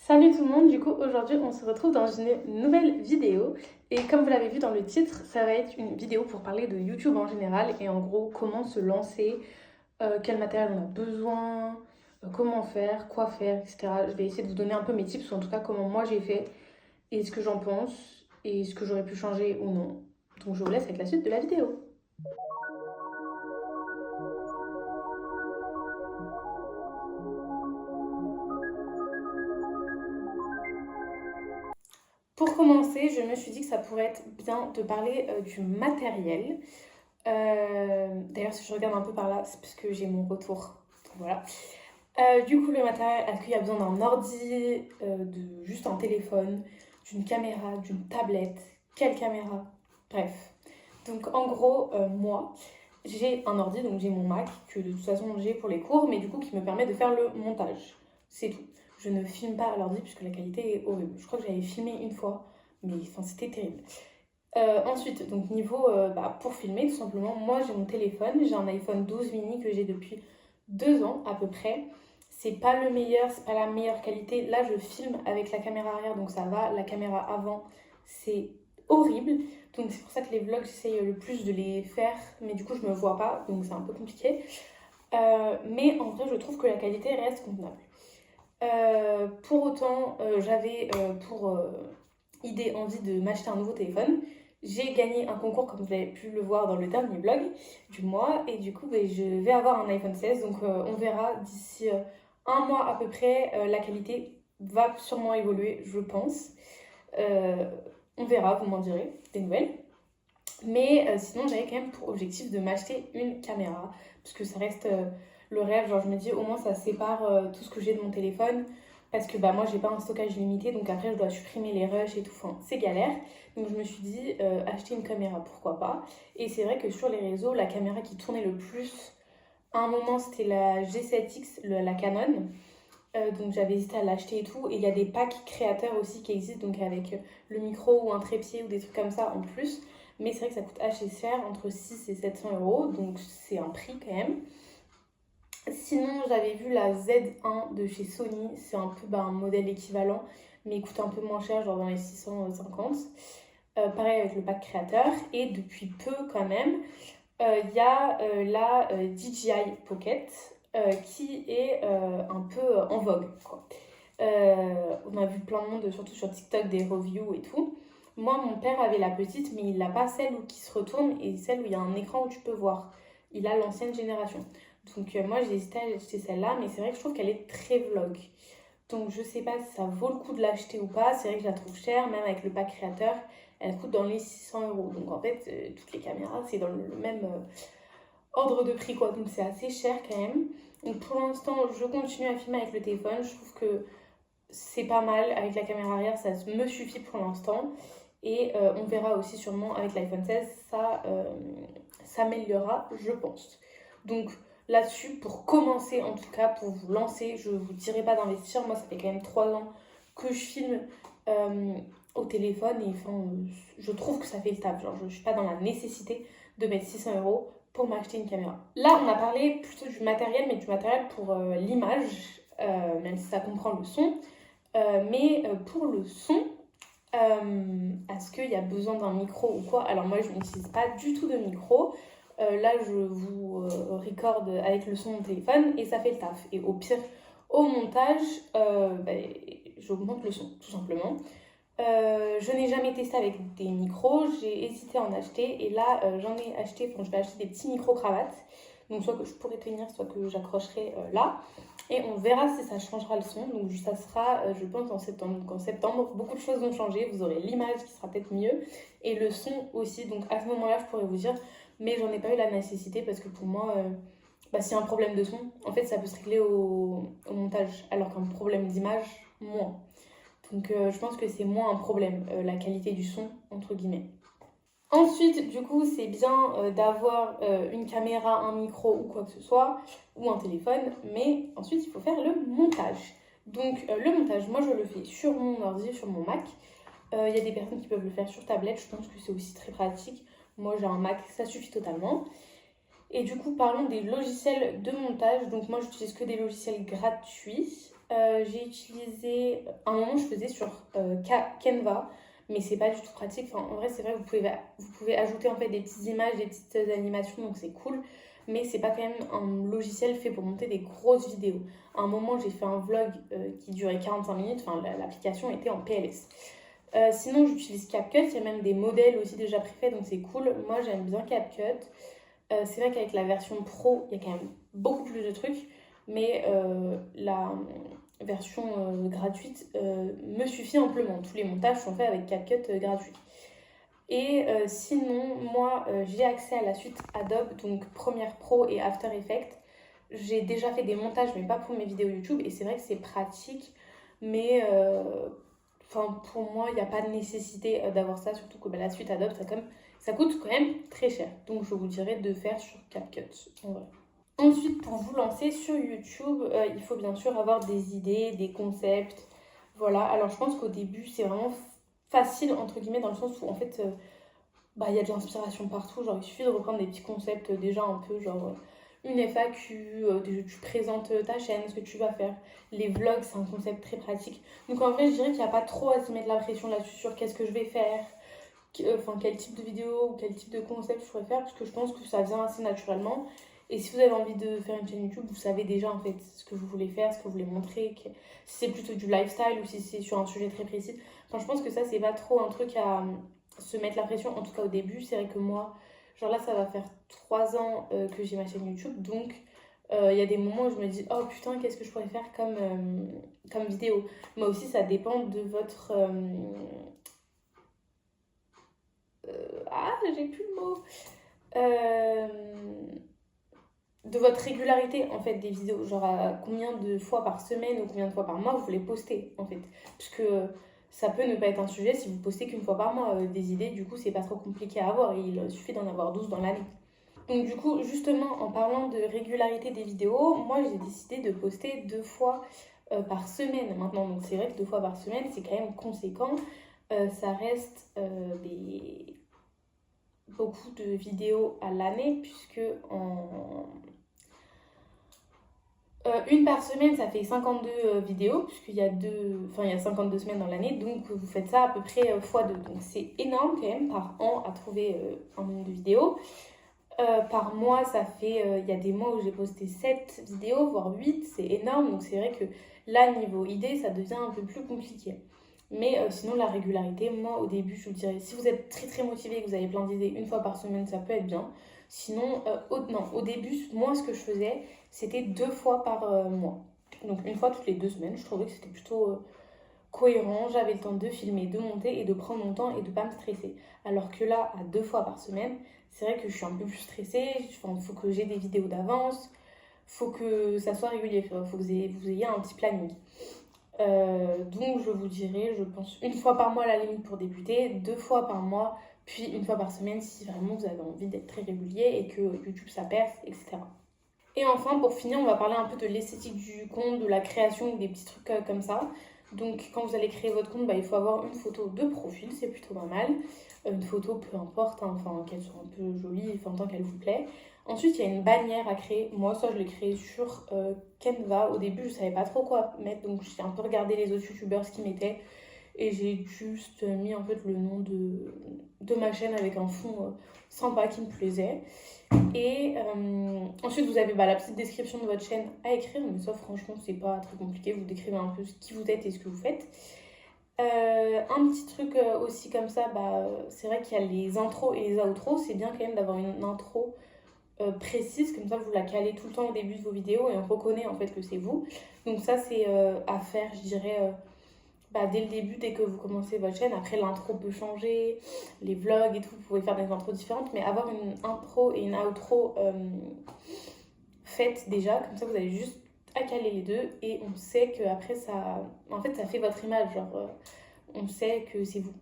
Salut tout le monde, du coup aujourd'hui on se retrouve dans une nouvelle vidéo et comme vous l'avez vu dans le titre, ça va être une vidéo pour parler de YouTube en général et en gros comment se lancer, quel matériel on a besoin, comment faire, quoi faire, etc. Je vais essayer de vous donner un peu mes tips ou en tout cas comment moi j'ai fait et ce que j'en pense et ce que j'aurais pu changer ou non. Donc je vous laisse avec la suite de la vidéo. Pour commencer, je me suis dit que ça pourrait être bien de parler du matériel. D'ailleurs, si je regarde un peu par là, c'est parce que j'ai mon retour. Donc, voilà. Du coup, le matériel, est-ce qu'il y a besoin d'un ordi, de juste un téléphone, d'une caméra, d'une tablette? Quelle caméra? Bref. Donc, en gros, moi, j'ai un ordi, donc j'ai mon Mac, que de toute façon j'ai pour les cours, mais du coup qui me permet de faire le montage. C'est tout. Je ne filme pas à l'ordi puisque la qualité est horrible. Je crois que j'avais filmé une fois, mais enfin, c'était terrible. Ensuite, donc niveau pour filmer, tout simplement, moi j'ai mon téléphone, j'ai un iPhone 12 mini que j'ai depuis 2 ans à peu près. C'est pas le meilleur, c'est pas la meilleure qualité. Là, je filme avec la caméra arrière, donc ça va. La caméra avant, c'est horrible. Donc c'est pour ça que les vlogs, j'essaye le plus de les faire, mais du coup, je me vois pas, donc c'est un peu compliqué. Mais en vrai, je trouve que la qualité reste convenable. Pour autant, j'avais pour idée, envie de m'acheter un nouveau téléphone. J'ai gagné un concours, comme vous avez pu le voir dans le dernier vlog du mois, et du coup, je vais avoir un iPhone 16, donc on verra d'ici un mois à peu près. La qualité va sûrement évoluer, je pense. Euh, on verra, vous m'en direz des nouvelles. Mais sinon, j'avais quand même pour objectif de m'acheter une caméra, parce que ça reste le rêve. Genre, je me dis, au moins, ça sépare tout ce que j'ai de mon téléphone, parce que moi, j'ai pas un stockage limité, donc après, je dois supprimer les rushs et tout. Enfin, c'est galère. Donc, je me suis dit, acheter une caméra, pourquoi pas. Et c'est vrai que sur les réseaux, la caméra qui tournait le plus, à un moment, c'était la G7X, la Canon. Donc j'avais hésité à l'acheter et tout. Et il y a des packs créateurs aussi qui existent, donc avec le micro ou un trépied ou des trucs comme ça en plus. Mais c'est vrai que ça coûte assez cher, entre 6 et 700 euros, donc c'est un prix quand même. Sinon, j'avais vu la Z1 de chez Sony, c'est un peu un modèle équivalent, mais il coûte un peu moins cher, genre dans les 650. Pareil avec le pack créateur. Et depuis peu quand même, il y a la DJI Pocket qui est un peu en vogue, quoi. On a vu plein de monde, surtout sur TikTok, des reviews et tout. Moi, mon père avait la petite, mais il n'a pas celle qui se retourne et celle où il y a un écran où tu peux voir. Il a l'ancienne génération. Donc, moi, j'ai hésité à acheter celle-là, mais c'est vrai que je trouve qu'elle est très vlog. Donc, je sais pas si ça vaut le coup de l'acheter ou pas. C'est vrai que je la trouve chère, même avec le pack créateur, elle coûte dans les 600 euros. Donc, en fait, toutes les caméras, c'est dans le même ordre de prix, quoi. Donc, c'est assez cher quand même. Donc, pour l'instant, je continue à filmer avec le téléphone. Je trouve que c'est pas mal avec la caméra arrière, ça me suffit pour l'instant. Et on verra aussi sûrement avec l'iPhone 16, ça s'améliorera, je pense. Donc là-dessus, pour commencer en tout cas, pour vous lancer, je vous dirai pas d'investir. Moi, ça fait quand même 3 ans que je filme au téléphone et enfin, je trouve que ça fait le taf. Genre, je suis pas dans la nécessité de mettre 600 euros pour m'acheter une caméra. Là, on a parlé plutôt du matériel, mais du matériel pour l'image, même si ça comprend le son. Mais pour le son, est-ce qu'il y a besoin d'un micro ou quoi? Alors moi, je n'utilise pas du tout de micro. Là, je vous recorde avec le son de mon téléphone et ça fait le taf. Et au pire, au montage, j'augmente le son, tout simplement. Je n'ai jamais testé avec des micros, j'ai hésité à en acheter et là j'en ai acheté, je vais acheter des petits micro-cravates, donc soit que je pourrais tenir, soit que j'accrocherai là, et on verra si ça changera le son, donc ça sera je pense en septembre. Donc en septembre, beaucoup de choses vont changer, vous aurez l'image qui sera peut-être mieux, et le son aussi, donc à ce moment-là je pourrais vous dire, mais j'en ai pas eu la nécessité parce que pour moi, s'il y a un problème de son, en fait ça peut se régler au montage, alors qu'un problème d'image, moins. Donc je pense que c'est moins un problème, la qualité du son, entre guillemets. Ensuite, du coup, c'est bien d'avoir une caméra, un micro ou quoi que ce soit, ou un téléphone, mais ensuite il faut faire le montage. Donc le montage, moi je le fais sur mon ordi, sur mon Mac. Il y a des personnes qui peuvent le faire sur tablette, je pense que c'est aussi très pratique. Moi j'ai un Mac, ça suffit totalement. Et du coup, parlons des logiciels de montage. Donc moi j'utilise que des logiciels gratuits. j'ai utilisé... À un moment, je faisais sur Canva, mais c'est pas du tout pratique. Enfin, en vrai, c'est vrai que vous pouvez ajouter en fait des petites images, des petites animations, donc c'est cool. Mais c'est pas quand même un logiciel fait pour monter des grosses vidéos. À un moment, j'ai fait un vlog qui durait 45 minutes. Enfin, l'application était en PLS. Sinon, j'utilise CapCut. Il y a même des modèles aussi déjà préfaits, donc c'est cool. Moi, j'aime bien CapCut. C'est vrai qu'avec la version pro, il y a quand même beaucoup plus de trucs. Mais la version gratuite me suffit amplement. Tous les montages sont faits avec CapCut gratuit. Et sinon, moi, j'ai accès à la suite Adobe, donc Premiere Pro et After Effects. J'ai déjà fait des montages, mais pas pour mes vidéos YouTube. Et c'est vrai que c'est pratique, mais pour moi, il n'y a pas de nécessité d'avoir ça. Surtout que la suite Adobe, ça coûte quand même très cher. Donc, je vous dirais de faire sur CapCut. En vrai. Ensuite, pour vous lancer sur YouTube, il faut bien sûr avoir des idées, des concepts. Voilà, alors je pense qu'au début, c'est vraiment facile, entre guillemets, dans le sens où en fait, il y a de l'inspiration partout. Genre, il suffit de reprendre des petits concepts déjà un peu, genre une FAQ, tu présentes ta chaîne, ce que tu vas faire. Les vlogs, c'est un concept très pratique. Donc en vrai, je dirais qu'il n'y a pas trop à se mettre la pression là-dessus sur qu'est-ce que je vais faire, quel type de vidéo ou quel type de concept je pourrais faire, parce que je pense que ça vient assez naturellement. Et si vous avez envie de faire une chaîne YouTube, vous savez déjà en fait ce que vous voulez faire, ce que vous voulez montrer, si c'est plutôt du lifestyle ou si c'est sur un sujet très précis. Enfin, je pense que ça, c'est pas trop un truc à se mettre la pression, en tout cas au début. C'est vrai que moi, genre là, ça va faire 3 ans que j'ai ma chaîne YouTube, donc il y a des moments où je me dis, oh putain, qu'est-ce que je pourrais faire comme vidéo. Moi aussi, ça dépend de votre... j'ai plus le mot. De votre régularité en fait des vidéos, genre combien de fois par semaine ou combien de fois par mois vous voulez poster en fait, puisque ça peut ne pas être un sujet si vous postez qu'une fois par mois. Des idées, du coup c'est pas trop compliqué à avoir, il suffit d'en avoir 12 dans l'année. Donc du coup, justement, en parlant de régularité des vidéos, moi j'ai décidé de poster 2 fois par semaine maintenant. Donc c'est vrai que 2 fois par semaine c'est quand même conséquent. Ça reste beaucoup de vidéos à l'année, puisque une par semaine, ça fait 52 vidéos, puisqu'il y a il y a 52 semaines dans l'année, donc vous faites ça à peu près x2. Donc c'est énorme quand même par an à trouver un nombre de vidéos. Par mois, ça fait, il y a des mois où j'ai posté 7 vidéos, voire 8, c'est énorme. Donc c'est vrai que là, niveau idée, ça devient un peu plus compliqué. Mais sinon, la régularité, moi au début, je vous dirais, si vous êtes très très motivé et que vous avez plein d'idées, une fois par semaine, ça peut être bien. Sinon, au début, moi ce que je faisais, c'était 2 fois par mois. Donc une fois toutes les 2 semaines, je trouvais que c'était plutôt cohérent. J'avais le temps de filmer, de monter et de prendre mon temps et de pas me stresser. Alors que là, à 2 fois par semaine, c'est vrai que je suis un peu plus stressée. Enfin, il faut que j'ai des vidéos d'avance, faut que ça soit régulier, faut que vous ayez un petit planning. Donc je vous dirais, je pense, une fois par mois à la limite pour débuter, 2 fois par mois, puis une fois par semaine si vraiment vous avez envie d'être très régulier et que YouTube ça perce, etc. Et enfin, pour finir, on va parler un peu de l'esthétique du compte, de la création, des petits trucs comme ça. Donc quand vous allez créer votre compte, il faut avoir une photo de profil, c'est plutôt pas mal. Une photo, peu importe, hein, qu'elle soit un peu jolie, tant qu'elle vous plaît. Ensuite, il y a une bannière à créer. Moi, ça, je l'ai créée sur Canva. Au début, je savais pas trop quoi mettre, donc j'ai un peu regardé les autres youtubeurs ce qu'ils mettaient. Et j'ai juste mis en fait le nom de ma chaîne avec un fond sympa qui me plaisait. Et ensuite, vous avez la petite description de votre chaîne à écrire, mais ça, franchement, c'est pas très compliqué. Vous décrivez un peu qui vous êtes et ce que vous faites. Un petit truc aussi comme ça, c'est vrai qu'il y a les intros et les outros. C'est bien quand même d'avoir une intro précise, comme ça vous la calez tout le temps au début de vos vidéos et on reconnaît en fait que c'est vous. Donc ça, c'est à faire, je dirais, dès le début, dès que vous commencez votre chaîne. Après, l'intro peut changer, les vlogs et tout, vous pouvez faire des intros différentes, mais avoir une intro et une outro faites déjà, comme ça vous avez juste à caler les deux et on sait que après ça, en fait, ça fait votre image, genre on sait que c'est vous.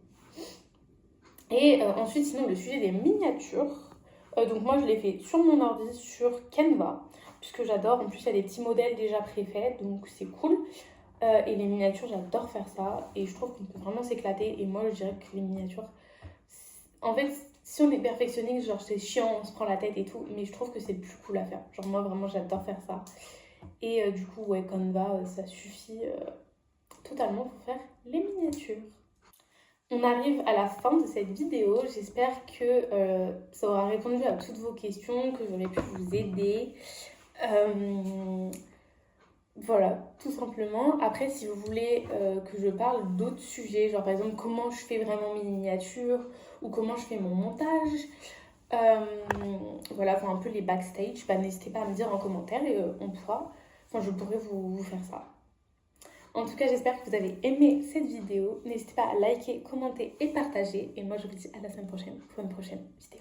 Et ensuite, sinon, le sujet des miniatures. Donc moi, je l'ai fait sur mon ordi, sur Canva, puisque j'adore. En plus, il y a des petits modèles déjà préfaits, donc c'est cool. Et les miniatures, j'adore faire ça. Et je trouve qu'on peut vraiment s'éclater. Et moi, je dirais que les miniatures... En fait, si on est perfectionniste, genre c'est chiant, on se prend la tête et tout. Mais je trouve que c'est le plus cool à faire. Genre moi, vraiment, j'adore faire ça. Et du coup, ouais, Canva, ça suffit totalement pour faire les miniatures. On arrive à la fin de cette vidéo. J'espère que ça aura répondu à toutes vos questions, que j'aurai pu vous aider. Voilà, tout simplement. Après, si vous voulez que je parle d'autres sujets, genre par exemple comment je fais vraiment mes miniatures ou comment je fais mon montage, voilà, enfin un peu les backstage, bah, n'hésitez pas à me dire en commentaire et je pourrais vous faire ça. En tout cas, j'espère que vous avez aimé cette vidéo. N'hésitez pas à liker, commenter et partager. Et moi, je vous dis à la semaine prochaine pour une prochaine vidéo.